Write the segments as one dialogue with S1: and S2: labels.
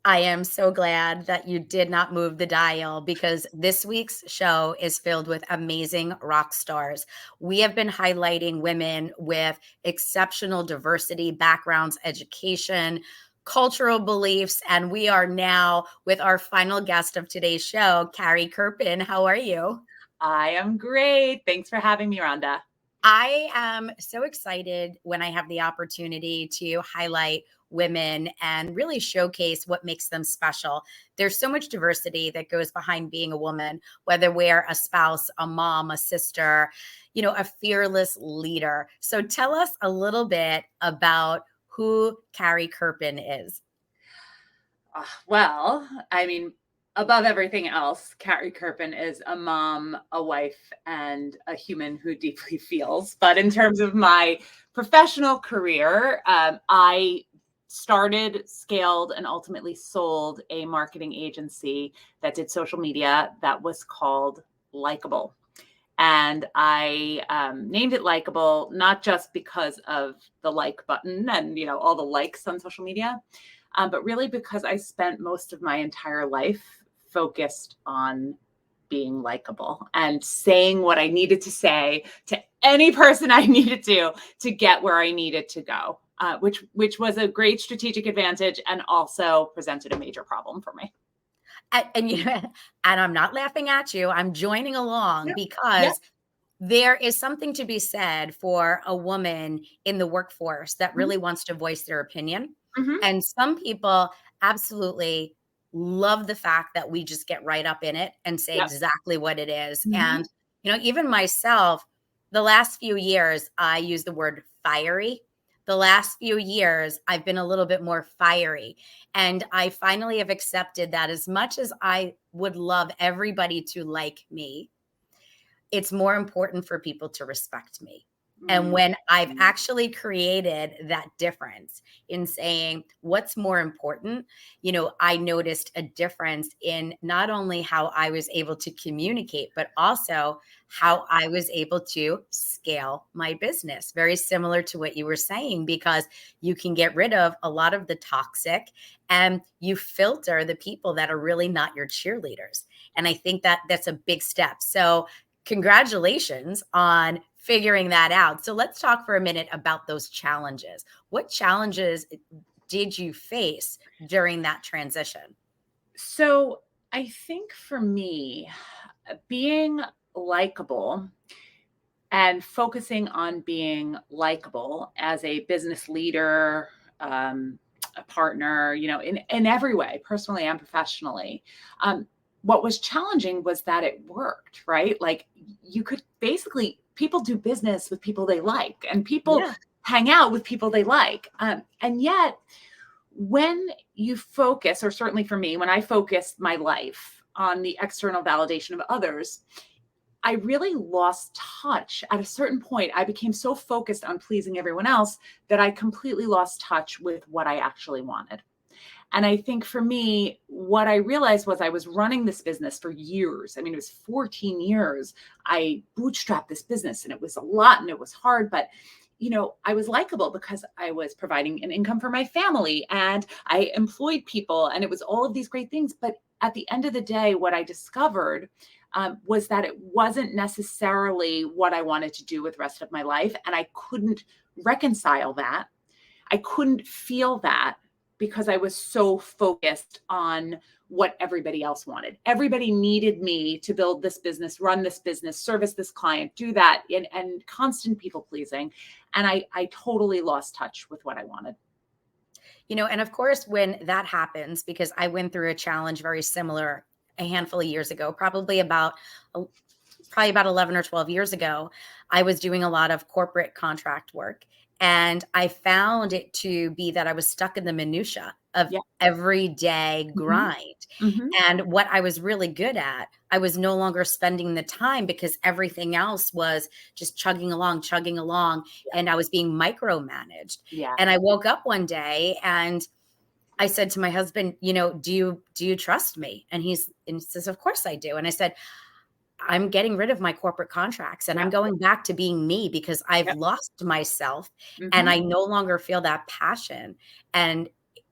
S1: I am so glad that you did not move the dial because this week's show is filled with amazing rock stars. We have been highlighting women with exceptional diversity, backgrounds, education, cultural beliefs, and we are now with our final guest of today's show, Carrie Kerpen. How are you?
S2: I am great. Thanks for having me, Rhonda.
S1: I am so excited when I have the opportunity to highlight women and really showcase what makes them special. There's so much diversity that goes behind being a woman, whether we're a spouse, a mom, a sister, a fearless leader. So tell us a little bit about who Carrie Kerpen is.
S2: Well, I mean, above everything else, Carrie Kerpen is a mom, a wife, and a human who deeply feels. But in terms of my professional career, I started, scaled, and ultimately sold a marketing agency that did social media that was called Likeable. And I named it Likeable, not just because of the like button and, all the likes on social media, but really because I spent most of my entire life focused on being likable and saying what I needed to say to any person I needed to get where I needed to go, which was a great strategic advantage and also presented a major problem for me.
S1: And I'm not laughing at you. I'm joining along
S2: Yep. Yep.
S1: because there is something to be said for a woman in the workforce that really wants to voice their opinion.
S2: Mm-hmm.
S1: And some people absolutely love the fact that we just get right up in it and say
S2: Yep.
S1: exactly what it is.
S2: Mm-hmm.
S1: And, even myself, the last few years, I use the word fiery. The last few years, I've been a little bit more fiery. And I finally have accepted that as much as I would love everybody to like me, it's more important for people to respect me. And when I've actually created that difference in saying what's more important, I noticed a difference in not only how I was able to communicate, but also how I was able to scale my business. Very similar to what you were saying, because you can get rid of a lot of the toxic and you filter the people that are really not your cheerleaders. And I think that that's a big step. So congratulations on figuring that out. So let's talk for a minute about those challenges. What challenges did you face during that transition?
S2: So I think for me, being likable and focusing on being likable as a business leader, a partner, in every way, personally and professionally. What was challenging was that it worked, right? Like you could basically, people do business with people they like, and people
S1: Yeah.
S2: hang out with people they like. And yet, when you focus, or certainly for me, when I focused my life on the external validation of others, I really lost touch. At a certain point, I became so focused on pleasing everyone else that I completely lost touch with what I actually wanted. And I think for me, what I realized was I was running this business for years. I mean, it was 14 years. I bootstrapped this business and it was a lot and it was hard, but I was likable because I was providing an income for my family and I employed people and it was all of these great things. But at the end of the day, what I discovered was that it wasn't necessarily what I wanted to do with the rest of my life. And I couldn't reconcile that. I couldn't feel that because I was so focused on what everybody else wanted. Everybody needed me to build this business, run this business, service this client, do that, and constant people pleasing. And I totally lost touch with what I wanted.
S1: And of course, when that happens, because I went through a challenge very similar a handful of years ago, probably about 11 or 12 years ago, I was doing a lot of corporate contract work. And I found it to be that I was stuck in the minutia of everyday grind.
S2: Mm-hmm.
S1: And what I was really good at, I was no longer spending the time because everything else was just chugging along. And I was being micromanaged.
S2: Yeah.
S1: And I woke up one day and I said to my husband, do you trust me? And he says, of course I do. And I said, I'm getting rid of my corporate contracts and I'm going back to being me because I've lost myself and I no longer feel that passion. And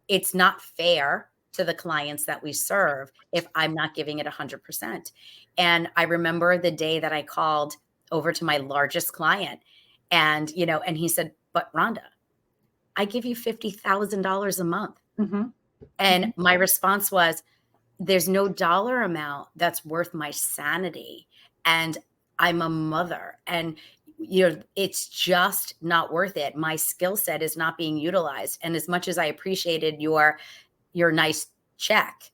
S1: it's not fair to the clients that we serve if I'm not giving it 100%. And I remember the day that I called over to my largest client and, and he said, "But Rhonda, I give you $50,000 a month."
S2: Mhm.
S1: And
S2: Mhm.
S1: my response was, there's no dollar amount that's worth my sanity. And I'm a mother. And it's just not worth it. My skill set is not being utilized. And as much as I appreciated your nice check,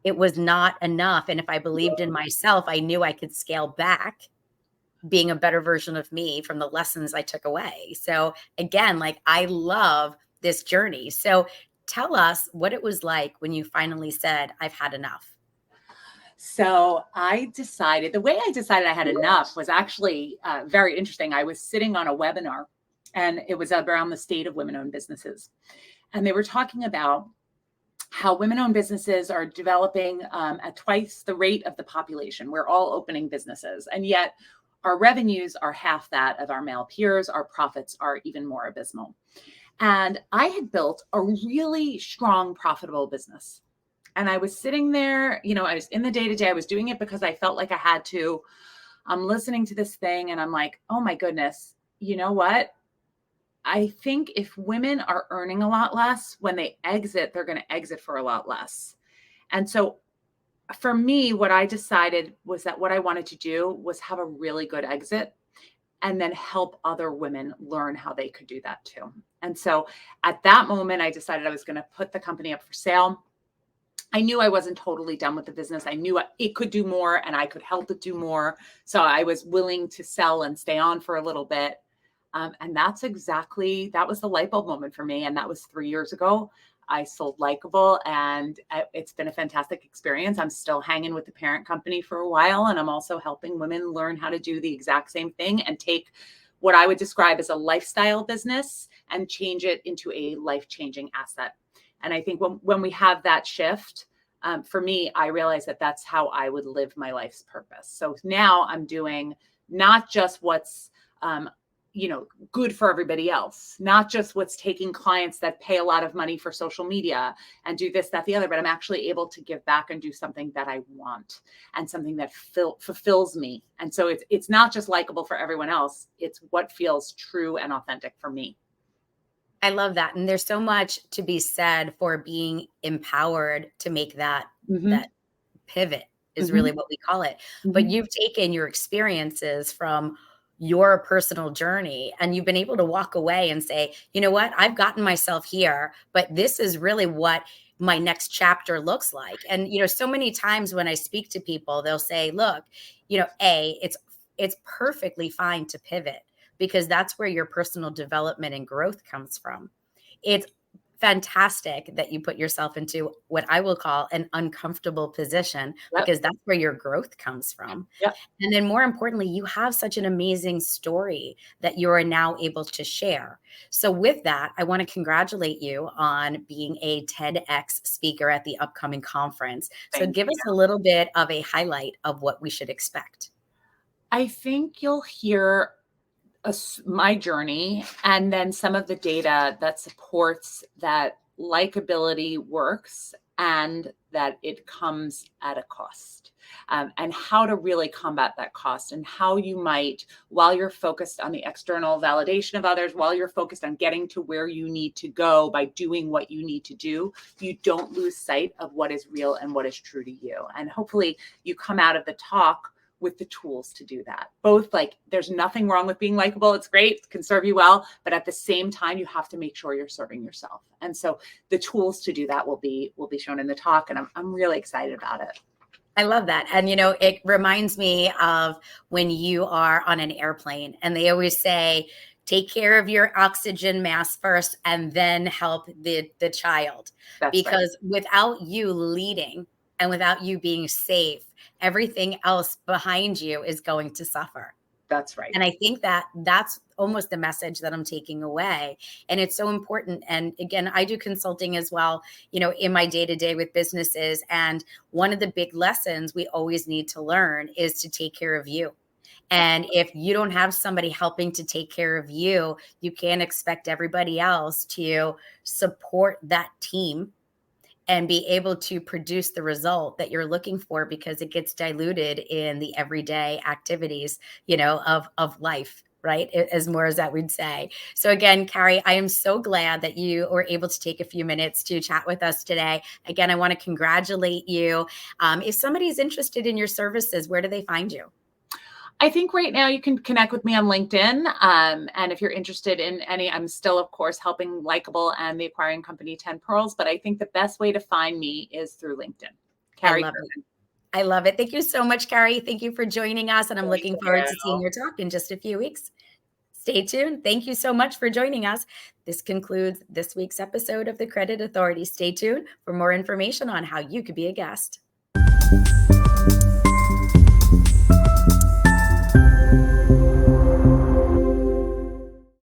S1: it was not enough. And if I believed in myself, I knew I could scale back being a better version of me from the lessons I took away. So again, like I love this journey. So tell us what it was like when you finally said, "I've had enough."
S2: So the way I decided I had enough was actually very interesting. I was sitting on a webinar and it was around the state of women owned businesses. And they were talking about how women owned businesses are developing at twice the rate of the population. We're all opening businesses. And yet our revenues are half that of our male peers. Our profits are even more abysmal. And I had built a really strong, profitable business. And I was sitting there, I was in the day to day. I was doing it because I felt like I had to. I'm listening to this thing and I'm like, oh my goodness, you know what? I think if women are earning a lot less, when they exit, they're going to exit for a lot less. And so for me, what I decided was that what I wanted to do was have a really good exit and then help other women learn how they could do that too. And so at that moment, I decided I was going to put the company up for sale. I knew I wasn't totally done with the business. I knew it could do more and I could help it do more. So I was willing to sell and stay on for a little bit. And that was the light bulb moment for me. And that was 3 years ago. I sold Likeable and it's been a fantastic experience. I'm still hanging with the parent company for a while. And I'm also helping women learn how to do the exact same thing and take what I would describe as a lifestyle business and change it into a life-changing asset. And I think when we have that shift, for me, I realize that that's how I would live my life's purpose. So now I'm doing not just what's, good for everybody else, not just what's taking clients that pay a lot of money for social media and do this, that, the other, but I'm actually able to give back and do something that I want and something that fulfills me. And so it's not just likable for everyone else. It's what feels true and authentic for me.
S1: I love that. And there's so much to be said for being empowered to make that
S2: Hmm.
S1: pivot is really
S2: Hmm.
S1: what we call it. But
S2: Hmm.
S1: you've taken your experiences from your personal journey and you've been able to walk away and say, "You know what? I've gotten myself here, but this is really what my next chapter looks like." And so many times when I speak to people, they'll say, "Look, it's perfectly fine to pivot because that's where your personal development and growth comes from." It's fantastic that you put yourself into what I will call an uncomfortable position
S2: Yep.
S1: because that's where your growth comes from.
S2: Yep.
S1: And then more importantly, you have such an amazing story that you are now able to share. So with that, I want to congratulate you on being a TEDx speaker at the upcoming conference. So
S2: Thank
S1: give
S2: you.
S1: us a little bit of a highlight of what we should expect.
S2: I think you'll hear my journey and then some of the data that supports that likability works and that it comes at a cost, and how to really combat that cost and how you might, while you're focused on the external validation of others, while you're focused on getting to where you need to go by doing what you need to do, you don't lose sight of what is real and what is true to you. And hopefully you come out of the talk with the tools to do that. Both, like, there's nothing wrong with being likable. It's great, it can serve you well, but at the same time, you have to make sure you're serving yourself. And so the tools to do that will be shown in the talk. And I'm really excited about it.
S1: I love that. And, it reminds me of when you are on an airplane and they always say, take care of your oxygen mask first and then help the child.
S2: That's right.
S1: Because without you leading and without you being safe, everything else behind you is going to suffer.
S2: That's right.
S1: And I think that that's almost the message that I'm taking away. And it's so important. And again, I do consulting as well, in my day to day with businesses. And one of the big lessons we always need to learn is to take care of you. And if you don't have somebody helping to take care of you, you can't expect everybody else to support that team and be able to produce the result that you're looking for, because it gets diluted in the everyday activities, of life, right? As more as that we'd say. So again, Carrie, I am so glad that you were able to take a few minutes to chat with us today. Again, I want to congratulate you. If somebody's interested in your services, where do they find you?
S2: I think right now you can connect with me on LinkedIn. And if you're interested in any, I'm still, of course, helping Likeable and the acquiring company 10 Pearls. But I think the best way to find me is through LinkedIn.
S1: I
S2: Carrie
S1: love it.
S2: Kerpen.
S1: I love it. Thank you so much, Carrie. Thank you for joining us. And I'm
S2: Thank
S1: looking forward to seeing
S2: you.
S1: your talk in just a few weeks. Stay tuned. Thank you so much for joining us. This concludes this week's episode of the Credit Authority. Stay tuned for more information on how you could be a guest.